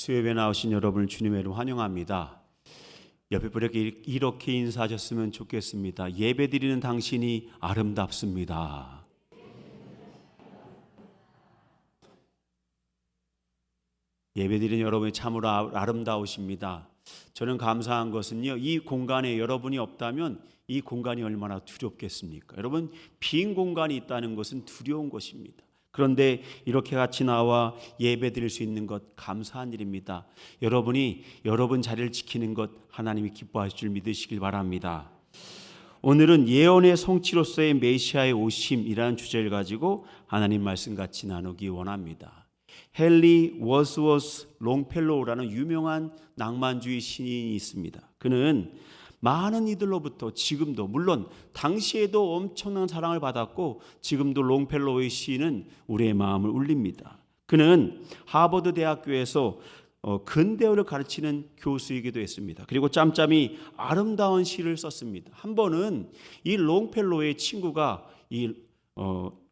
수요예배 나오신 여러분을 주님의 이름 환영합니다. 옆에 분에게 이렇게 인사하셨으면 좋겠습니다. 예배드리는 당신이 아름답습니다. 예배드리는 여러분이 참으로 아름다우십니다. 저는 감사한 것은요, 이 공간에 여러분이 없다면 이 공간이 얼마나 두렵겠습니까? 여러분, 빈 공간이 있다는 것은 두려운 것입니다. 그런데 이렇게 같이 나와 예배 드릴 수 있는 것 감사한 일입니다. 여러분이 여러분 자리를 지키는 것 하나님이 기뻐하실 줄 믿으시길 바랍니다. 오늘은 예언의 성취로서의 메시아의 오심이라는 주제를 가지고 하나님 말씀 같이 나누기 원합니다. 헨리 워스워스 롱펠로우라는 유명한 낭만주의 시인이 있습니다. 그는 많은 이들로부터 지금도, 물론 당시에도 엄청난 사랑을 받았고 지금도 롱펠로우의 시인은 우리의 마음을 울립니다. 그는 하버드 대학교에서 근대어를 가르치는 교수이기도 했습니다. 그리고 짬짬이 아름다운 시를 썼습니다. 한 번은 이 롱펠로우의 친구가 이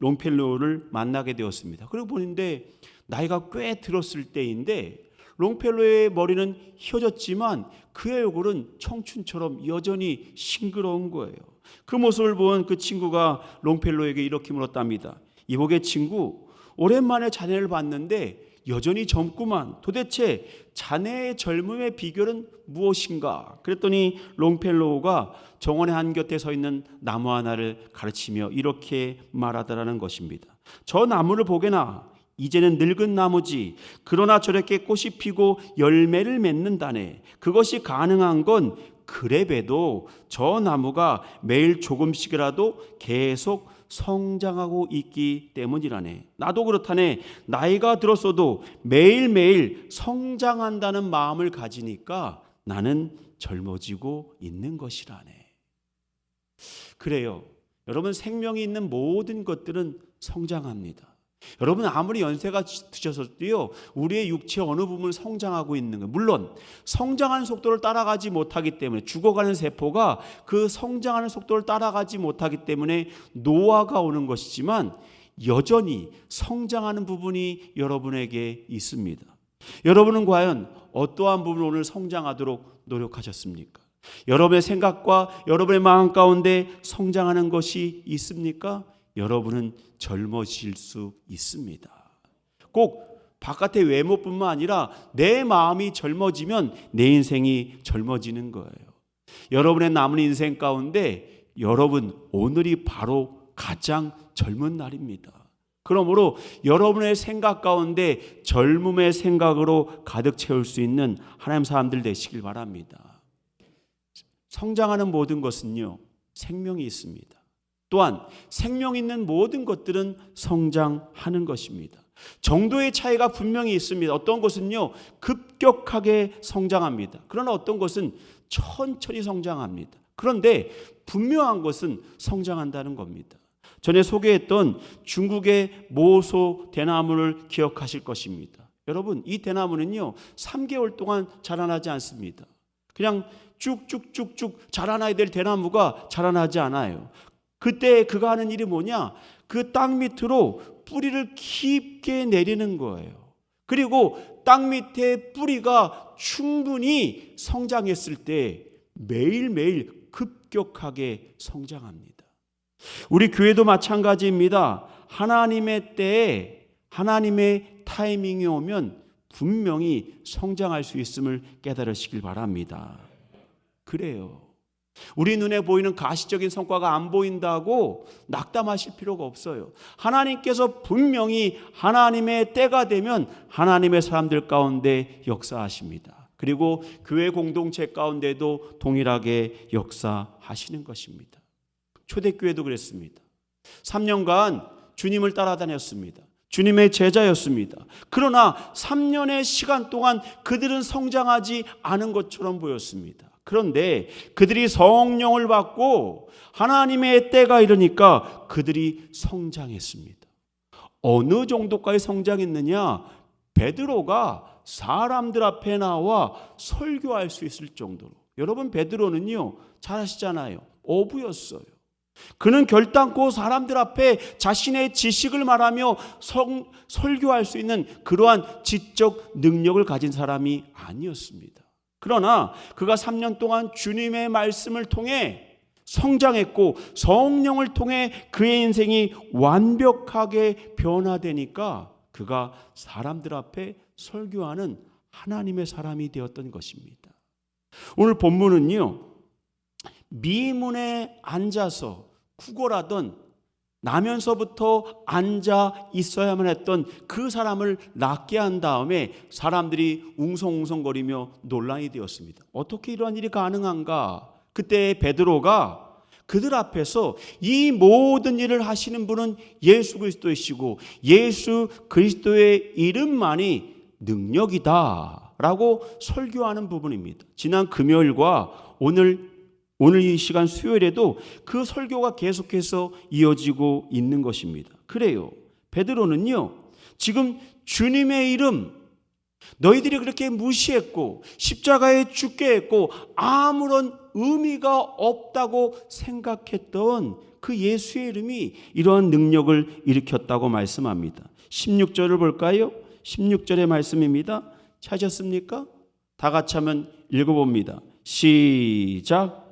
롱펠로우를 만나게 되었습니다. 그리고 보는데 나이가 꽤 들었을 때인데 롱펠로우의 머리는 휘어졌지만 그의 얼굴은 청춘처럼 여전히 싱그러운 거예요. 그 모습을 본 그 친구가 롱펠로우에게 이렇게 물었답니다. 이보게 친구, 오랜만에 자네를 봤는데 여전히 젊구만. 도대체 자네의 젊음의 비결은 무엇인가? 그랬더니 롱펠로우가 정원의 한곁에 서 있는 나무 하나를 가르치며 이렇게 말하더라는 것입니다. 저 나무를 보게나. 이제는 늙은 나무지. 그러나 저렇게 꽃이 피고 열매를 맺는다네. 그것이 가능한 건 그래봬도 저 나무가 매일 조금씩이라도 계속 성장하고 있기 때문이라네. 나도 그렇다네. 나이가 들었어도 매일매일 성장한다는 마음을 가지니까 나는 젊어지고 있는 것이라네. 그래요. 여러분, 생명이 있는 모든 것들은 성장합니다. 여러분, 아무리 연세가 드셔서도요, 우리의 육체 어느 부분은 성장하고 있는 거예요. 물론 성장하는 속도를 따라가지 못하기 때문에, 죽어가는 세포가 그 성장하는 속도를 따라가지 못하기 때문에 노화가 오는 것이지만 여전히 성장하는 부분이 여러분에게 있습니다. 여러분은 과연 어떠한 부분을 오늘 성장하도록 노력하셨습니까? 여러분의 생각과 여러분의 마음 가운데 성장하는 것이 있습니까? 여러분은 젊어질 수 있습니다. 꼭 바깥의 외모뿐만 아니라 내 마음이 젊어지면 내 인생이 젊어지는 거예요. 여러분의 남은 인생 가운데 여러분 오늘이 바로 가장 젊은 날입니다. 그러므로 여러분의 생각 가운데 젊음의 생각으로 가득 채울 수 있는 하나님 사람들 되시길 바랍니다. 성장하는 모든 것은요, 생명이 있습니다. 또한 생명 있는 모든 것들은 성장하는 것입니다. 정도의 차이가 분명히 있습니다. 어떤 것은요, 급격하게 성장합니다. 그러나 어떤 것은 천천히 성장합니다. 그런데 분명한 것은 성장한다는 겁니다. 전에 소개했던 중국의 모소 대나무를 기억하실 것입니다. 여러분, 이 대나무는요 3개월 동안 자라나지 않습니다. 그냥 쭉쭉쭉쭉 자라나야 될 대나무가 자라나지 않아요. 그때 그가 하는 일이 뭐냐? 그 땅 밑으로 뿌리를 깊게 내리는 거예요. 그리고 땅 밑에 뿌리가 충분히 성장했을 때 매일매일 급격하게 성장합니다. 우리 교회도 마찬가지입니다. 하나님의 때에 하나님의 타이밍이 오면 분명히 성장할 수 있음을 깨달으시길 바랍니다. 그래요. 우리 눈에 보이는 가시적인 성과가 안 보인다고 낙담하실 필요가 없어요. 하나님께서 분명히 하나님의 때가 되면 하나님의 사람들 가운데 역사하십니다. 그리고 교회 공동체 가운데도 동일하게 역사하시는 것입니다. 초대교회도 그랬습니다. 3년간 주님을 따라다녔습니다. 주님의 제자였습니다. 그러나 3년의 시간 동안 그들은 성장하지 않은 것처럼 보였습니다. 그런데 그들이 성령을 받고 하나님의 때가 이르니까 그들이 성장했습니다. 어느 정도까지 성장했느냐? 베드로가 사람들 앞에 나와 설교할 수 있을 정도로. 여러분, 베드로는요 잘 아시잖아요. 어부였어요. 그는 결단코 사람들 앞에 자신의 지식을 말하며 설교할 수 있는 그러한 지적 능력을 가진 사람이 아니었습니다. 그러나 그가 3년 동안 주님의 말씀을 통해 성장했고 성령을 통해 그의 인생이 완벽하게 변화되니까 그가 사람들 앞에 설교하는 하나님의 사람이 되었던 것입니다. 오늘 본문은요, 미문에 앉아서 구걸하던, 나면서부터 앉아 있어야만 했던 그 사람을 낫게 한 다음에 사람들이 웅성웅성거리며 논란이 되었습니다. 어떻게 이러한 일이 가능한가? 그때 베드로가 그들 앞에서 이 모든 일을 하시는 분은 예수 그리스도이시고 예수 그리스도의 이름만이 능력이다 라고 설교하는 부분입니다. 지난 금요일과 오늘 이 시간 수요일에도 그 설교가 계속해서 이어지고 있는 것입니다. 그래요, 베드로는요, 지금 주님의 이름, 너희들이 그렇게 무시했고 십자가에 죽게 했고 아무런 의미가 없다고 생각했던 그 예수의 이름이 이러한 능력을 일으켰다고 말씀합니다. 16절을 볼까요? 16절의 말씀입니다. 찾았습니까? 다 같이 한번 읽어봅니다. 시작.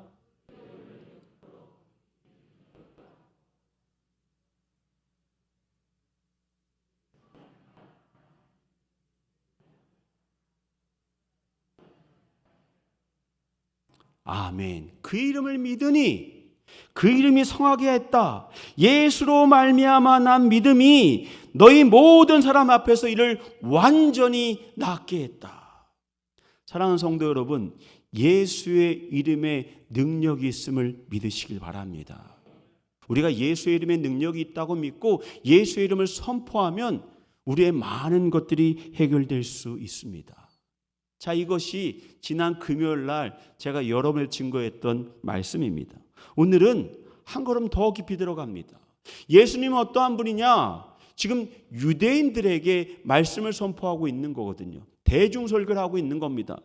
아멘. 그 이름을 믿으니 그 이름이 성하게 했다. 예수로 말미암아 난 믿음이 너희 모든 사람 앞에서 이를 완전히 낫게 했다. 사랑하는 성도 여러분, 예수의 이름에 능력이 있음을 믿으시길 바랍니다. 우리가 예수의 이름에 능력이 있다고 믿고 예수의 이름을 선포하면 우리의 많은 것들이 해결될 수 있습니다. 자, 이것이 지난 금요일 날 제가 여러 번 증거했던 말씀입니다. 오늘은 한 걸음 더 깊이 들어갑니다. 예수님은 어떠한 분이냐? 지금 유대인들에게 말씀을 선포하고 있는 거거든요. 대중설교를 하고 있는 겁니다.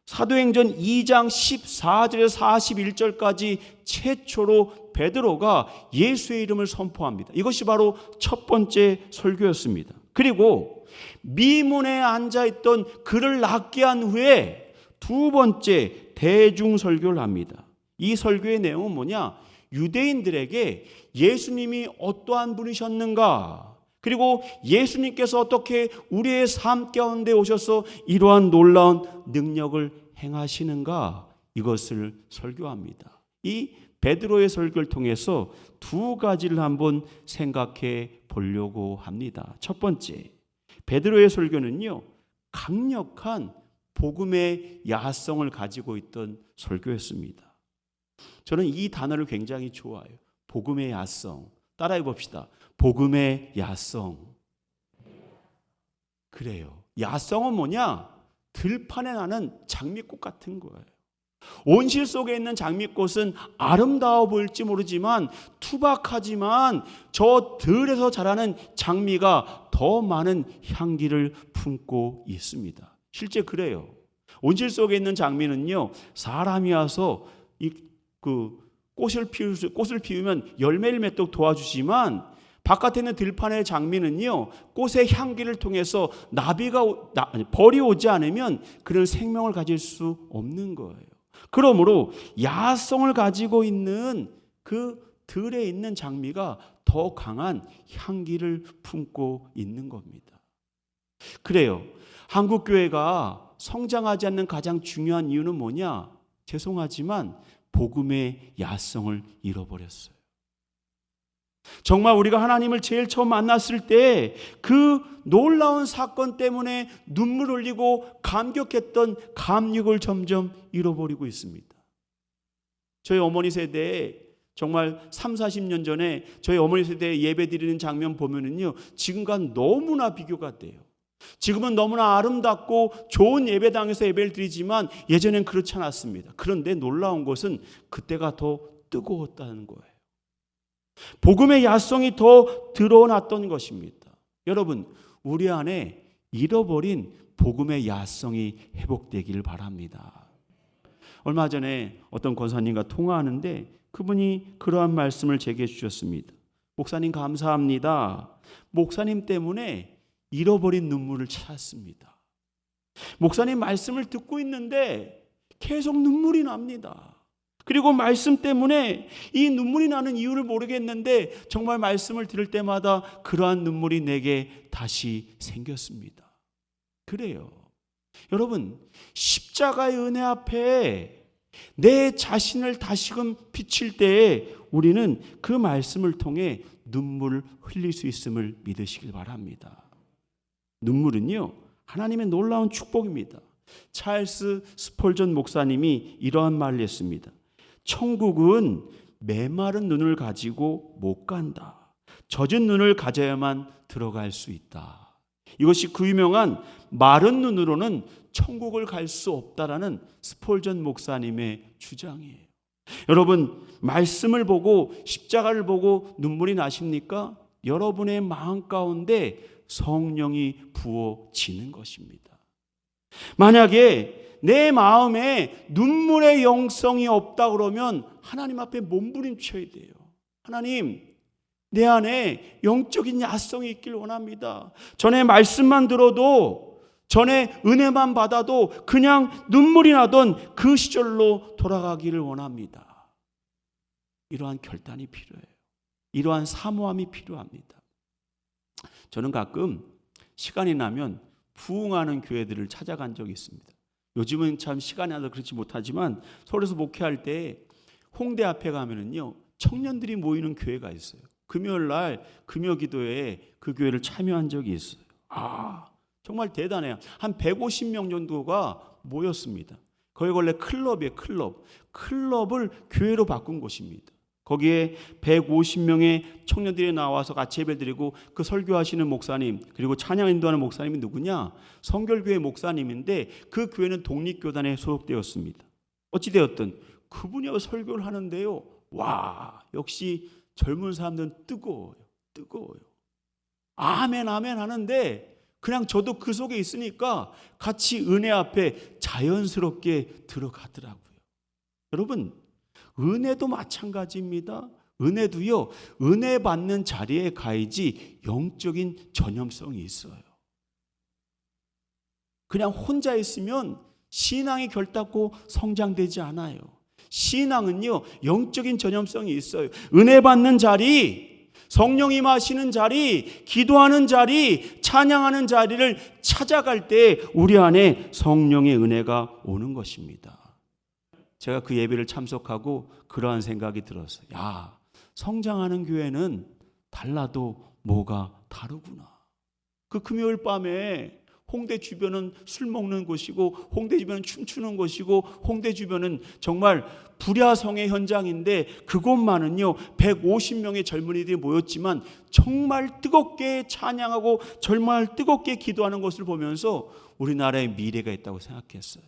사도행전 2장 14절에서 41절까지 최초로 베드로가 예수의 이름을 선포합니다. 이것이 바로 첫 번째 설교였습니다. 그리고 미문에 앉아있던 그를 낫게 한 후에 두 번째 대중설교를 합니다. 이 설교의 내용은 뭐냐? 유대인들에게 예수님이 어떠한 분이셨는가, 그리고 예수님께서 어떻게 우리의 삶 가운데 오셔서 이러한 놀라운 능력을 행하시는가, 이것을 설교합니다. 이 베드로의 설교를 통해서 두 가지를 한번 생각해 보려고 합니다. 첫 번째, 베드로의 설교는요, 강력한 복음의 야성을 가지고 있던 설교였습니다. 저는 이 단어를 굉장히 좋아해요. 복음의 야성. 따라해 봅시다. 복음의 야성. 그래요. 야성은 뭐냐? 들판에 나는 장미꽃 같은 거예요. 온실 속에 있는 장미꽃은 아름다워 보일지 모르지만, 투박하지만 저 들에서 자라는 장미가 더 많은 향기를 품고 있습니다. 실제 그래요. 온실 속에 있는 장미는요, 사람이 와서 꽃을 피우면 열매를 맺도록 도와주지만, 바깥에 있는 들판의 장미는요, 꽃의 향기를 통해서 벌이 오지 않으면 그런 생명을 가질 수 없는 거예요. 그러므로 야성을 가지고 있는 그 들에 있는 장미가 더 강한 향기를 품고 있는 겁니다. 그래요. 한국교회가 성장하지 않는 가장 중요한 이유는 뭐냐? 죄송하지만 복음의 야성을 잃어버렸어요. 정말 우리가 하나님을 제일 처음 만났을 때 그 놀라운 사건 때문에 눈물 흘리고 감격했던 감격을 점점 잃어버리고 있습니다. 저희 어머니 세대에 정말 3, 40년 전에 저희 어머니 세대에 예배 드리는 장면 보면은요, 지금과 너무나 비교가 돼요. 지금은 너무나 아름답고 좋은 예배당에서 예배를 드리지만 예전엔 그렇지 않았습니다. 그런데 놀라운 것은 그때가 더 뜨거웠다는 거예요. 복음의 야성이 더 드러났던 것입니다. 여러분, 우리 안에 잃어버린 복음의 야성이 회복되기를 바랍니다. 얼마 전에 어떤 권사님과 통화하는데 그분이 그러한 말씀을 제게 주셨습니다. 목사님 감사합니다. 목사님 때문에 잃어버린 눈물을 찾았습니다. 목사님 말씀을 듣고 있는데 계속 눈물이 납니다. 그리고 말씀 때문에 이 눈물이 나는 이유를 모르겠는데 정말 말씀을 들을 때마다 그러한 눈물이 내게 다시 생겼습니다. 그래요. 여러분, 십자가의 은혜 앞에 내 자신을 다시금 비칠 때에 우리는 그 말씀을 통해 눈물을 흘릴 수 있음을 믿으시길 바랍니다. 눈물은요, 하나님의 놀라운 축복입니다. 찰스 스폴전 목사님이 이러한 말을 했습니다. 천국은 메마른 눈을 가지고 못 간다. 젖은 눈을 가져야만 들어갈 수 있다. 이것이 그 유명한 마른 눈으로는 천국을 갈 수 없다라는 스폴전 목사님의 주장이에요. 여러분, 말씀을 보고 십자가를 보고 눈물이 나십니까? 여러분의 마음 가운데 성령이 부어지는 것입니다. 만약에 내 마음에 눈물의 영성이 없다 그러면 하나님 앞에 몸부림쳐야 돼요. 하나님, 내 안에 영적인 야성이 있길 원합니다. 전에 말씀만 들어도, 전에 은혜만 받아도 그냥 눈물이 나던 그 시절로 돌아가기를 원합니다. 이러한 결단이 필요해요. 이러한 사모함이 필요합니다. 저는 가끔 시간이 나면 부흥하는 교회들을 찾아간 적이 있습니다. 요즘은 참 시간이 나서 그렇지 못하지만 서울에서 목회할 때 홍대 앞에 가면은요, 청년들이 모이는 교회가 있어요. 금요일 날 금요 기도에 그 교회를 참여한 적이 있어요. 정말 대단해요. 한 150명 정도가 모였습니다. 거기 원래 클럽이에요. 클럽을 교회로 바꾼 곳입니다. 거기에 150명의 청년들이 나와서 같이 예배를 드리고 그 설교하시는 목사님, 그리고 찬양 인도하는 목사님이 누구냐? 성결교회 목사님인데 그 교회는 독립교단에 소속되었습니다. 어찌되었든 그분이 설교를 하는데요, 와, 역시 젊은 사람들은 뜨거워요. 아멘 하는데 그냥 저도 그 속에 있으니까 같이 은혜 앞에 자연스럽게 들어가더라고요. 여러분, 은혜도 마찬가지입니다. 은혜도요, 은혜 받는 자리에 가야지 영적인 전염성이 있어요. 그냥 혼자 있으면 신앙이 결단코 성장되지 않아요. 신앙은요, 영적인 전염성이 있어요. 은혜 받는 자리, 성령 임하시는 자리, 기도하는 자리, 찬양하는 자리를 찾아갈 때 우리 안에 성령의 은혜가 오는 것입니다. 제가 그 예배를 참석하고 그러한 생각이 들었어요. 야, 성장하는 교회는 달라도 뭐가 다르구나. 그 금요일 밤에 홍대 주변은 술 먹는 곳이고, 홍대 주변은 춤추는 곳이고, 홍대 주변은 정말 불야성의 현장인데 그곳만은요 150명의 젊은이들이 모였지만 정말 뜨겁게 찬양하고 정말 뜨겁게 기도하는 것을 보면서 우리나라에 미래가 있다고 생각했어요.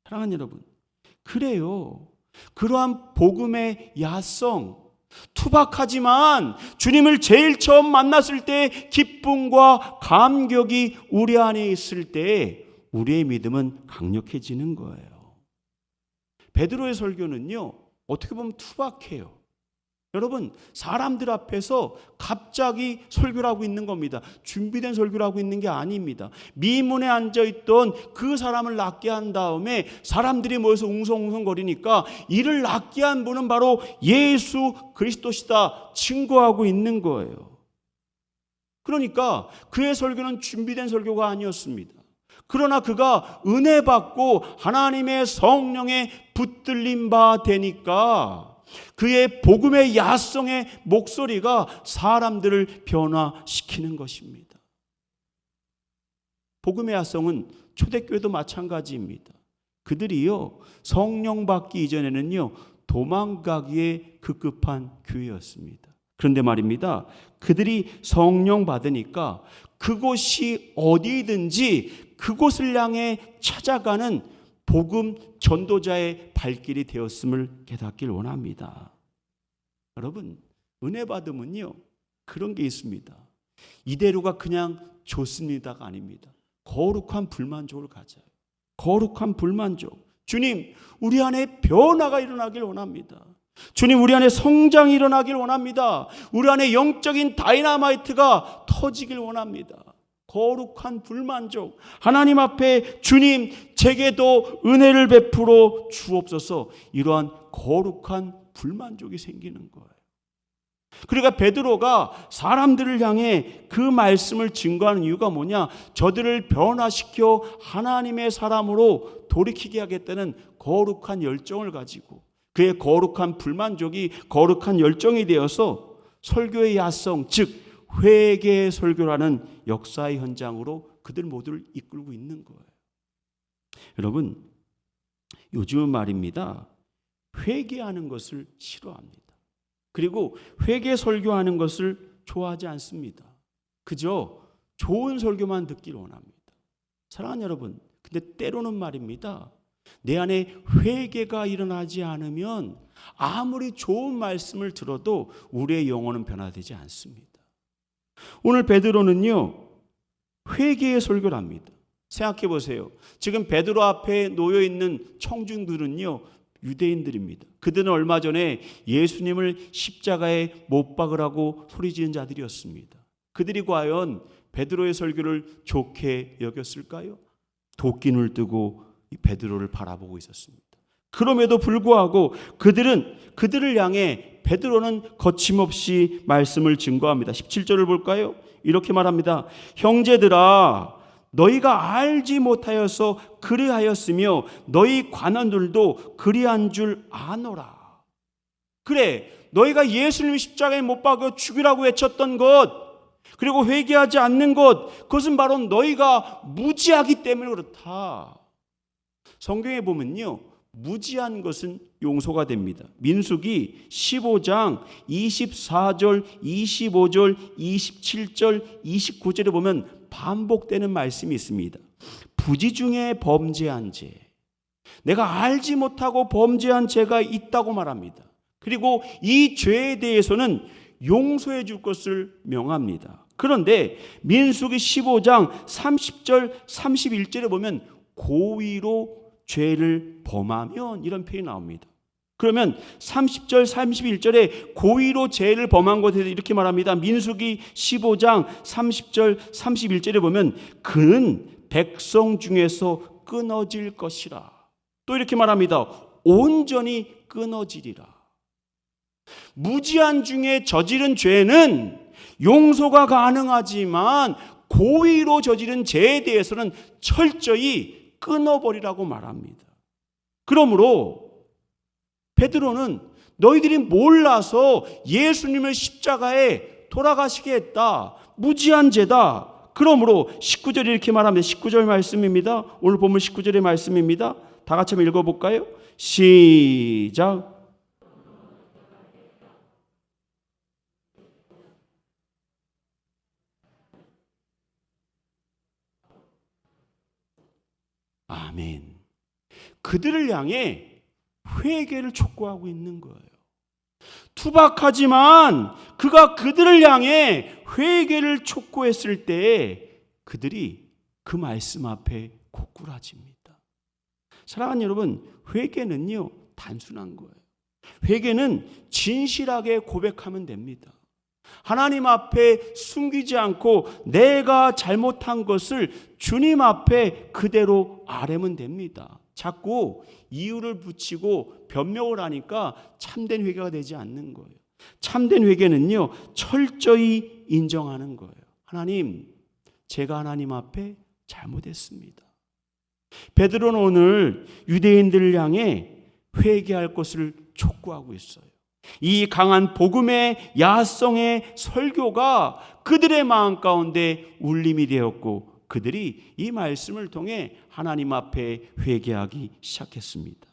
사랑하는 여러분, 그래요. 그러한 복음의 야성, 투박하지만 주님을 제일 처음 만났을 때 기쁨과 감격이 우리 안에 있을 때 우리의 믿음은 강력해지는 거예요. 베드로의 설교는요, 어떻게 보면 투박해요. 여러분, 사람들 앞에서 갑자기 설교를 하고 있는 겁니다. 준비된 설교를 하고 있는 게 아닙니다. 미문에 앉아있던 그 사람을 낫게 한 다음에 사람들이 모여서 웅성웅성거리니까 이를 낫게 한 분은 바로 예수 그리스도시다 증거하고 있는 거예요. 그러니까 그의 설교는 준비된 설교가 아니었습니다. 그러나 그가 은혜 받고 하나님의 성령에 붙들린 바 되니까 그의 복음의 야성의 목소리가 사람들을 변화시키는 것입니다. 복음의 야성은 초대교회도 마찬가지입니다. 그들이요, 성령 받기 이전에는요 도망가기에 급급한 교회였습니다. 그런데 말입니다, 그들이 성령 받으니까 그곳이 어디든지 그곳을 향해 찾아가는 복음 전도자의 발길이 되었음을 깨닫길 원합니다. 여러분, 은혜 받으면요 그런 게 있습니다. 이대로가 그냥 좋습니다가 아닙니다. 거룩한 불만족을 가져요. 거룩한 불만족. 주님, 우리 안에 변화가 일어나길 원합니다. 주님, 우리 안에 성장이 일어나길 원합니다. 우리 안에 영적인 다이나마이트가 터지길 원합니다. 거룩한 불만족, 하나님 앞에 주님 제게도 은혜를 베풀어 주옵소서, 이러한 거룩한 불만족이 생기는 거예요. 그러니까 베드로가 사람들을 향해 그 말씀을 증거하는 이유가 뭐냐? 저들을 변화시켜 하나님의 사람으로 돌이키게 하겠다는 거룩한 열정을 가지고, 그의 거룩한 불만족이 거룩한 열정이 되어서 설교의 야성, 즉 회개의 설교라는 역사의 현장으로 그들 모두를 이끌고 있는 거예요. 여러분, 요즘은 말입니다, 회개하는 것을 싫어합니다. 그리고 회개 설교하는 것을 좋아하지 않습니다. 그저 좋은 설교만 듣기를 원합니다. 사랑하는 여러분, 근데 때로는 말입니다, 내 안에 회개가 일어나지 않으면 아무리 좋은 말씀을 들어도 우리의 영혼은 변화되지 않습니다. 오늘 베드로는요, 회개의 설교를 합니다. 생각해 보세요. 지금 베드로 앞에 놓여 있는 청중들은요, 유대인들입니다. 그들은 얼마 전에 예수님을 십자가에 못 박으라고 소리 지른 자들이었습니다. 그들이 과연 베드로의 설교를 좋게 여겼을까요? 도끼눈을 뜨고 베드로를 바라보고 있었습니다. 그럼에도 불구하고 그들을 향해 베드로는 거침없이 말씀을 증거합니다. 17절을 볼까요? 이렇게 말합니다. 형제들아, 너희가 알지 못하여서 그리하였으며 너희 관원들도 그리한 줄 아노라. 그래, 너희가 예수님 십자가에 못 박아 죽이라고 외쳤던 것, 그리고 회개하지 않는 것, 그것은 바로 너희가 무지하기 때문에 그렇다. 성경에 보면요, 무지한 것은 용서가 됩니다. 민수기 15장 24절, 25절, 27절, 29절에 보면 반복되는 말씀이 있습니다. 부지 중에 범죄한 죄, 내가 알지 못하고 범죄한 죄가 있다고 말합니다. 그리고 이 죄에 대해서는 용서해 줄 것을 명합니다. 그런데 민수기 15장 30절, 31절에 보면 고의로 죄를 범하면, 이런 표현이 나옵니다. 그러면 30절 31절에 고의로 죄를 범한 것에 대해서 이렇게 말합니다. 민수기 15장 30절 31절에 보면 그는 백성 중에서 끊어질 것이라. 또 이렇게 말합니다. 온전히 끊어지리라. 무지한 중에 저지른 죄는 용서가 가능하지만 고의로 저지른 죄에 대해서는 철저히 끊어버리라고 말합니다. 그러므로 베드로는 너희들이 몰라서 예수님을 십자가에 돌아가시게 했다, 무지한 죄다. 그러므로 19절에 이렇게 말합니다. 19절 말씀입니다. 오늘 본문 19절의 말씀입니다. 다 같이 한번 읽어볼까요? 시작. 아멘. 그들을 향해 회개를 촉구하고 있는 거예요. 투박하지만 그가 그들을 향해 회개를 촉구했을 때 그들이 그 말씀 앞에 고꾸라집니다. 사랑하는 여러분, 회개는요, 단순한 거예요. 회개는 진실하게 고백하면 됩니다. 하나님 앞에 숨기지 않고 내가 잘못한 것을 주님 앞에 그대로 아뢰면 됩니다. 자꾸 이유를 붙이고 변명을 하니까 참된 회개가 되지 않는 거예요. 참된 회개는요, 철저히 인정하는 거예요. 하나님, 제가 하나님 앞에 잘못했습니다. 베드로는 오늘 유대인들을 향해 회개할 것을 촉구하고 있어요. 이 강한 복음의 야성의 설교가 그들의 마음 가운데 울림이 되었고 그들이 이 말씀을 통해 하나님 앞에 회개하기 시작했습니다.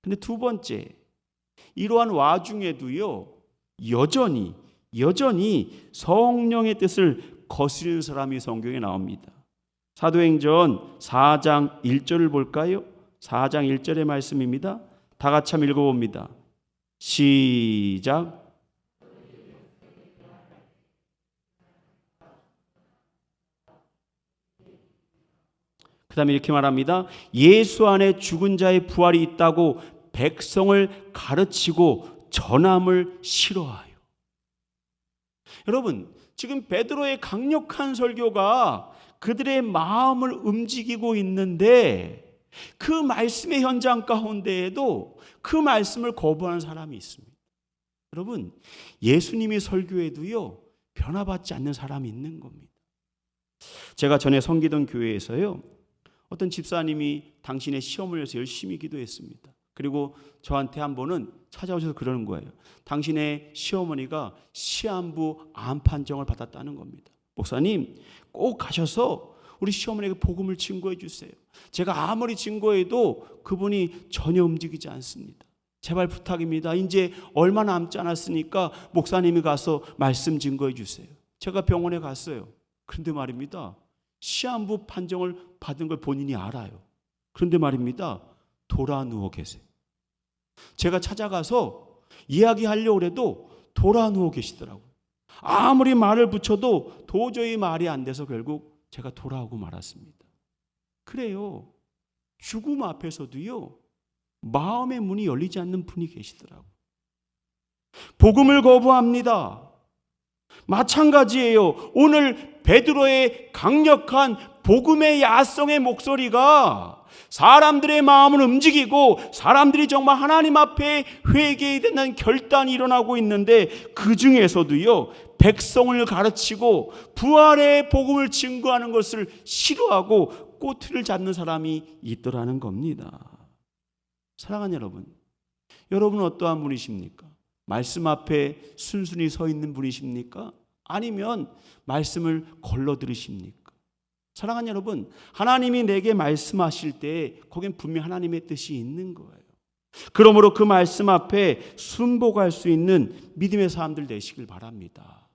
근데 두 번째, 이러한 와중에도요, 여전히 성령의 뜻을 거스르는 사람이 성경에 나옵니다. 사도행전 4장 1절을 볼까요? 4장 1절의 말씀입니다. 다 같이 한번 읽어봅니다. 시작. 그 다음에 이렇게 말합니다. 예수 안에 죽은 자의 부활이 있다고 백성을 가르치고 전함을 싫어하여. 여러분, 지금 베드로의 강력한 설교가 그들의 마음을 움직이고 있는데 그 말씀의 현장 가운데에도 그 말씀을 거부하는 사람이 있습니다. 여러분, 예수님이 설교에도요 변화받지 않는 사람이 있는 겁니다. 제가 전에 섬기던 교회에서요 어떤 집사님이 당신의 시험을 위해서 열심히 기도했습니다. 그리고 저한테 한 번은 찾아오셔서 그러는 거예요. 당신의 시어머니가 시한부 암 판정을 받았다는 겁니다. 목사님, 꼭 가셔서 우리 시어머니에게 복음을 증거해 주세요. 제가 아무리 증거해도 그분이 전혀 움직이지 않습니다. 제발 부탁입니다. 이제 얼마 남지 않았으니까 목사님이 가서 말씀 증거해 주세요. 제가 병원에 갔어요. 그런데 말입니다, 시한부 판정을 받은 걸 본인이 알아요. 그런데 말입니다, 돌아 누워 계세요. 제가 찾아가서 이야기하려고 해도 돌아 누워 계시더라고요. 아무리 말을 붙여도 도저히 말이 안 돼서 결국 제가 돌아오고 말았습니다. 그래요, 죽음 앞에서도요 마음의 문이 열리지 않는 분이 계시더라고요. 복음을 거부합니다. 마찬가지예요. 오늘 베드로의 강력한 복음의 야성의 목소리가 사람들의 마음을 움직이고 사람들이 정말 하나님 앞에 회개해야 된다는 결단이 일어나고 있는데 그 중에서도요 백성을 가르치고 부활의 복음을 증거하는 것을 싫어하고 꼬투리를 잡는 사람이 있더라는 겁니다. 사랑하는 여러분, 여러분은 어떠한 분이십니까? 말씀 앞에 순순히 서 있는 분이십니까? 아니면 말씀을 걸러 들으십니까? 사랑하는 여러분, 하나님이 내게 말씀하실 때 거긴 분명히 하나님의 뜻이 있는 거예요. 그러므로 그 말씀 앞에 순복할 수 있는 믿음의 사람들 되시길 바랍니다.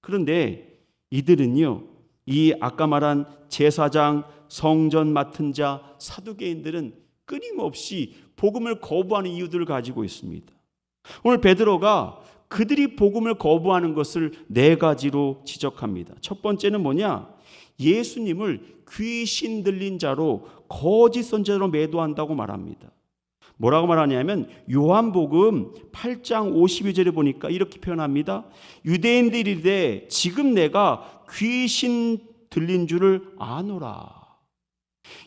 그런데 이들은요, 이 아까 말한 제사장, 성전 맡은 자, 사두개인들은 끊임없이 복음을 거부하는 이유들을 가지고 있습니다. 오늘 베드로가 그들이 복음을 거부하는 것을 네 가지로 지적합니다. 첫 번째는 뭐냐? 예수님을 귀신 들린 자로 거짓 선지자로 매도한다고 말합니다. 뭐라고 말하냐면 요한복음 8장 52절에 보니까 이렇게 표현합니다. 유대인들이 이르되 지금 내가 귀신 들린 줄을 아노라.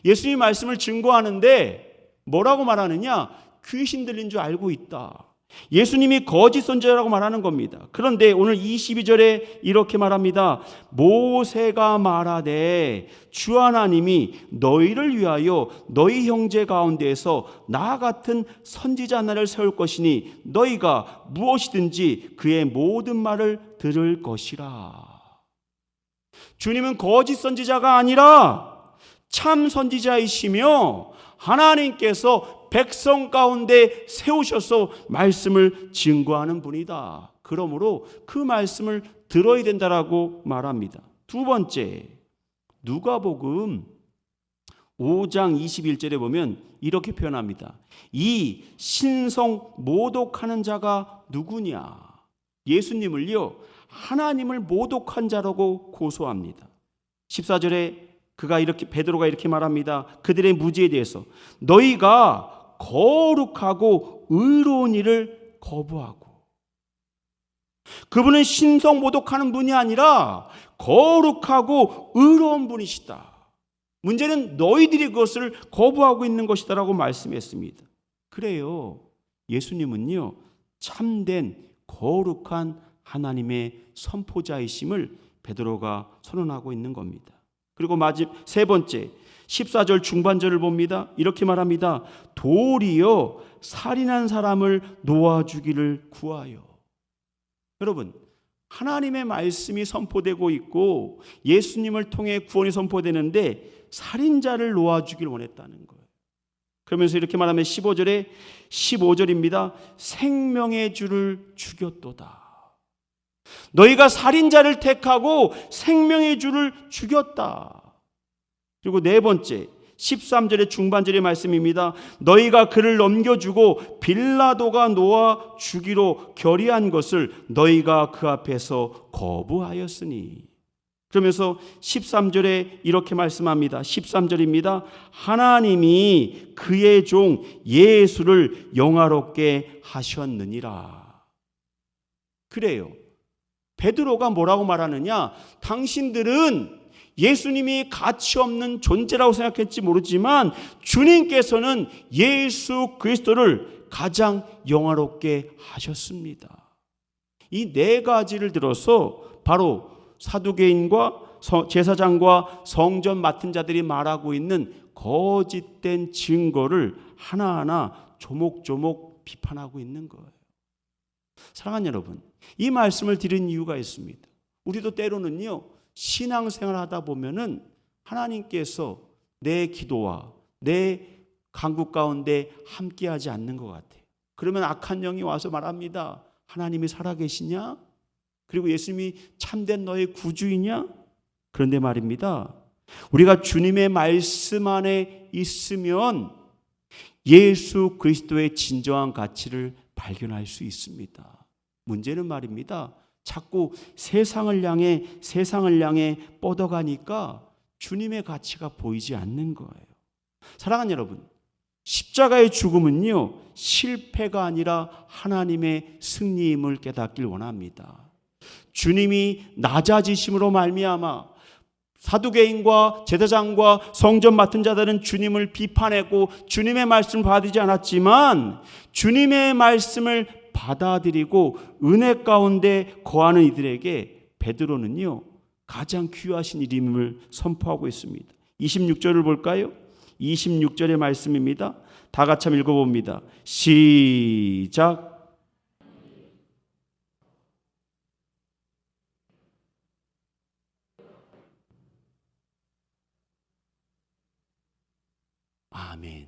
예수님 말씀을 증거하는데 뭐라고 말하느냐? 귀신 들린 줄 알고 있다. 예수님이 거짓 선지자라고 말하는 겁니다. 그런데 오늘 22절에 이렇게 말합니다. 모세가 말하되 주 하나님이 너희를 위하여 너희 형제 가운데에서 나 같은 선지자 하나를 세울 것이니 너희가 무엇이든지 그의 모든 말을 들을 것이라. 주님은 거짓 선지자가 아니라 참 선지자이시며 하나님께서 백성 가운데 세우셔서 말씀을 증거하는 분이다. 그러므로 그 말씀을 들어야 된다라고 말합니다. 두 번째, 누가복음 5장 21절에 보면 이렇게 표현합니다. 이 신성 모독하는 자가 누구냐? 예수님을요, 하나님을 모독한 자라고 고소합니다. 14절에 베드로가 이렇게 말합니다. 그들의 무지에 대해서 너희가 거룩하고 의로운 일을 거부하고. 그분은 신성 모독하는 분이 아니라 거룩하고 의로운 분이시다. 문제는 너희들이 그것을 거부하고 있는 것이다라고 말씀했습니다. 그래요, 예수님은요 참된 거룩한 하나님의 선포자이심을 베드로가 선언하고 있는 겁니다. 그리고 세 번째, 14절 중반절을 봅니다. 이렇게 말합니다. 도리어 살인한 사람을 놓아주기를 구하여. 여러분, 하나님의 말씀이 선포되고 있고 예수님을 통해 구원이 선포되는데 살인자를 놓아주길 원했다는 거예요. 그러면서 이렇게 말하면 15절입니다. 생명의 주를 죽였도다. 너희가 살인자를 택하고 생명의 주를 죽였다. 그리고 네 번째, 13절의 중반절의 말씀입니다. 너희가 그를 넘겨주고 빌라도가 놓아 주기로 결의한 것을 너희가 그 앞에서 거부하였으니. 그러면서 13절에 이렇게 말씀합니다. 13절입니다. 하나님이 그의 종 예수를 영화롭게 하셨느니라. 그래요. 베드로가 뭐라고 말하느냐? 당신들은 예수님이 가치 없는 존재라고 생각했지 모르지만 주님께서는 예수 그리스도를 가장 영화롭게 하셨습니다. 이 네 가지를 들어서 바로 사두개인과 제사장과 성전 맡은 자들이 말하고 있는 거짓된 증거를 하나하나 조목조목 비판하고 있는 거예요. 사랑하는 여러분, 이 말씀을 드린 이유가 있습니다. 우리도 때로는요, 신앙생활 하다 보면은 하나님께서 내 기도와 내 간구 가운데 함께하지 않는 것 같아요. 그러면 악한 영이 와서 말합니다. 하나님이 살아계시냐? 그리고 예수님이 참된 너의 구주이냐? 그런데 말입니다. 우리가 주님의 말씀 안에 있으면 예수 그리스도의 진정한 가치를 발견할 수 있습니다. 문제는 말입니다. 자꾸 세상을 향해 뻗어가니까 주님의 가치가 보이지 않는 거예요. 사랑하는 여러분, 십자가의 죽음은요, 실패가 아니라 하나님의 승리임을 깨닫길 원합니다. 주님이 낮아지심으로 말미암아 사두개인과 제사장과 성전 맡은 자들은 주님을 비판했고 주님의 말씀을 받지 않았지만 주님의 말씀을 받아들이고 은혜 가운데 거하는 이들에게 베드로는요, 가장 귀하신 이름을 선포하고 있습니다. 26절을 볼까요? 26절의 말씀입니다. 다 같이 한번 읽어봅니다. 시작. 아멘.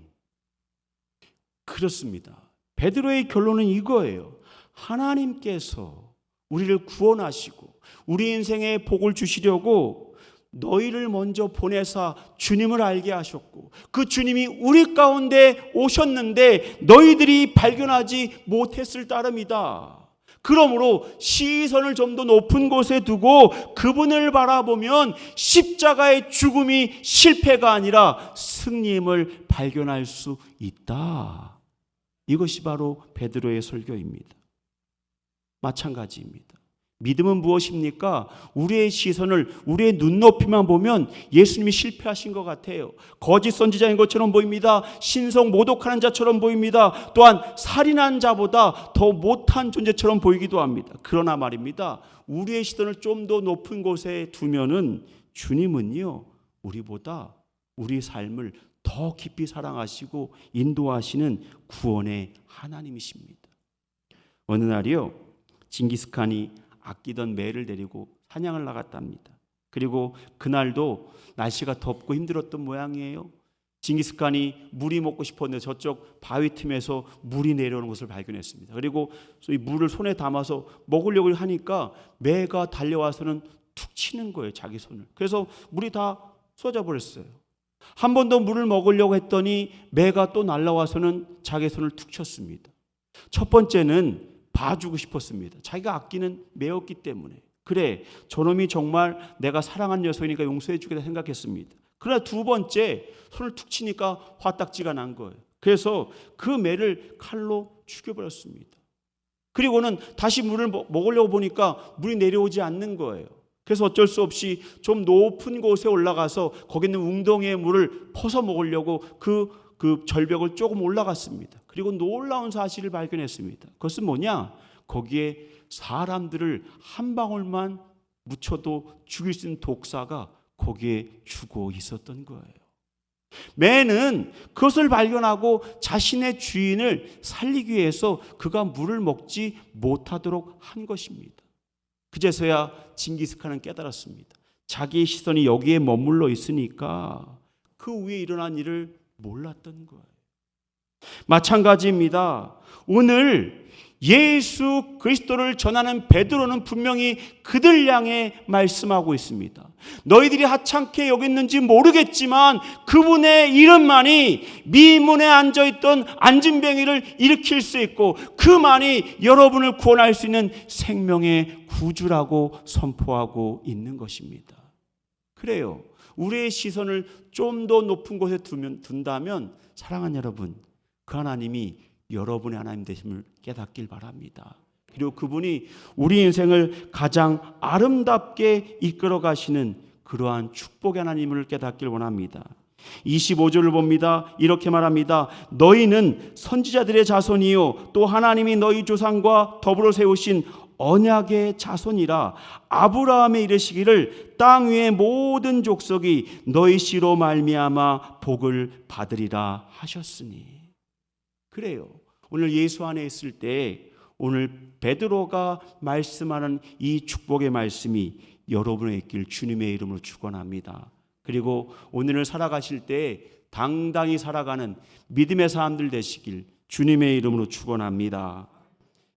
그렇습니다. 베드로의 결론은 이거예요. 하나님께서 우리를 구원하시고 우리 인생에 복을 주시려고 너희를 먼저 보내사 주님을 알게 하셨고 그 주님이 우리 가운데 오셨는데 너희들이 발견하지 못했을 따름이다. 그러므로 시선을 좀 더 높은 곳에 두고 그분을 바라보면 십자가의 죽음이 실패가 아니라 승리임을 발견할 수 있다. 이것이 바로 베드로의 설교입니다. 마찬가지입니다. 믿음은 무엇입니까? 우리의 시선을 우리의 눈높이만 보면 예수님이 실패하신 것 같아요. 거짓 선지자인 것처럼 보입니다. 신성 모독하는 자처럼 보입니다. 또한 살인한 자보다 더 못한 존재처럼 보이기도 합니다. 그러나 말입니다. 우리의 시선을 좀 더 높은 곳에 두면은 주님은요, 우리보다 우리 삶을 더 깊이 사랑하시고 인도하시는 구원의 하나님이십니다. 어느 날이요, 징기스칸이 아끼던 매를 데리고 사냥을 나갔답니다. 그리고 그날도 날씨가 덥고 힘들었던 모양이에요. 징기스칸이 물이 먹고 싶었는데 저쪽 바위 틈에서 물이 내려오는 것을 발견했습니다. 그리고 이 물을 손에 담아서 먹으려고 하니까 매가 달려와서는 툭 치는 거예요, 자기 손을. 그래서 물이 다 쏟아져 버렸어요. 한 번 더 물을 먹으려고 했더니 매가 또 날아와서는 자기 손을 툭 쳤습니다. 첫 번째는 봐주고 싶었습니다. 자기가 아끼는 매였기 때문에. 그래, 저놈이 정말 내가 사랑하는 녀석이니까 용서해 주겠다 생각했습니다. 그러나 두 번째 손을 툭 치니까 화딱지가 난 거예요. 그래서 그 매를 칼로 죽여버렸습니다. 그리고는 다시 물을 먹으려고 보니까 물이 내려오지 않는 거예요. 그래서 어쩔 수 없이 좀 높은 곳에 올라가서 거기 있는 웅덩이의 물을 퍼서 먹으려고 그 절벽을 조금 올라갔습니다. 그리고 놀라운 사실을 발견했습니다. 그것은 뭐냐? 거기에 사람들을 한 방울만 묻혀도 죽일 수 있는 독사가 거기에 죽어 있었던 거예요. 매는 그것을 발견하고 자신의 주인을 살리기 위해서 그가 물을 먹지 못하도록 한 것입니다. 그제서야 징기스칸은 깨달았습니다. 자기의 시선이 여기에 머물러 있으니까 그 위에 일어난 일을 몰랐던 거예요. 마찬가지입니다. 오늘 예수 그리스도를 전하는 베드로는 분명히 그들 향해 말씀하고 있습니다. 너희들이 하찮게 여겼는지 모르겠지만 그분의 이름만이 미문에 앉아있던 안진뱅이를 일으킬 수 있고 그만이 여러분을 구원할 수 있는 생명의 구주라고 선포하고 있는 것입니다. 그래요. 우리의 시선을 좀 더 높은 곳에 둔다면 사랑하는 여러분, 그 하나님이 여러분의 하나님 되심을 깨닫길 바랍니다. 그리고 그분이 우리 인생을 가장 아름답게 이끌어 가시는 그러한 축복의 하나님을 깨닫길 원합니다. 25절을 봅니다. 이렇게 말합니다. 너희는 선지자들의 자손이요 또 하나님이 너희 조상과 더불어 세우신 언약의 자손이라. 아브라함에 이르시기를 땅 위의 모든 족속이 너희 씨로 말미암아 복을 받으리라 하셨으니. 그래요. 오늘 예수 안에 있을 때 오늘 베드로가 말씀하는 이 축복의 말씀이 여러분의 있길 주님의 이름으로 축원합니다. 그리고 오늘을 살아가실 때 당당히 살아가는 믿음의 사람들 되시길 주님의 이름으로 축원합니다.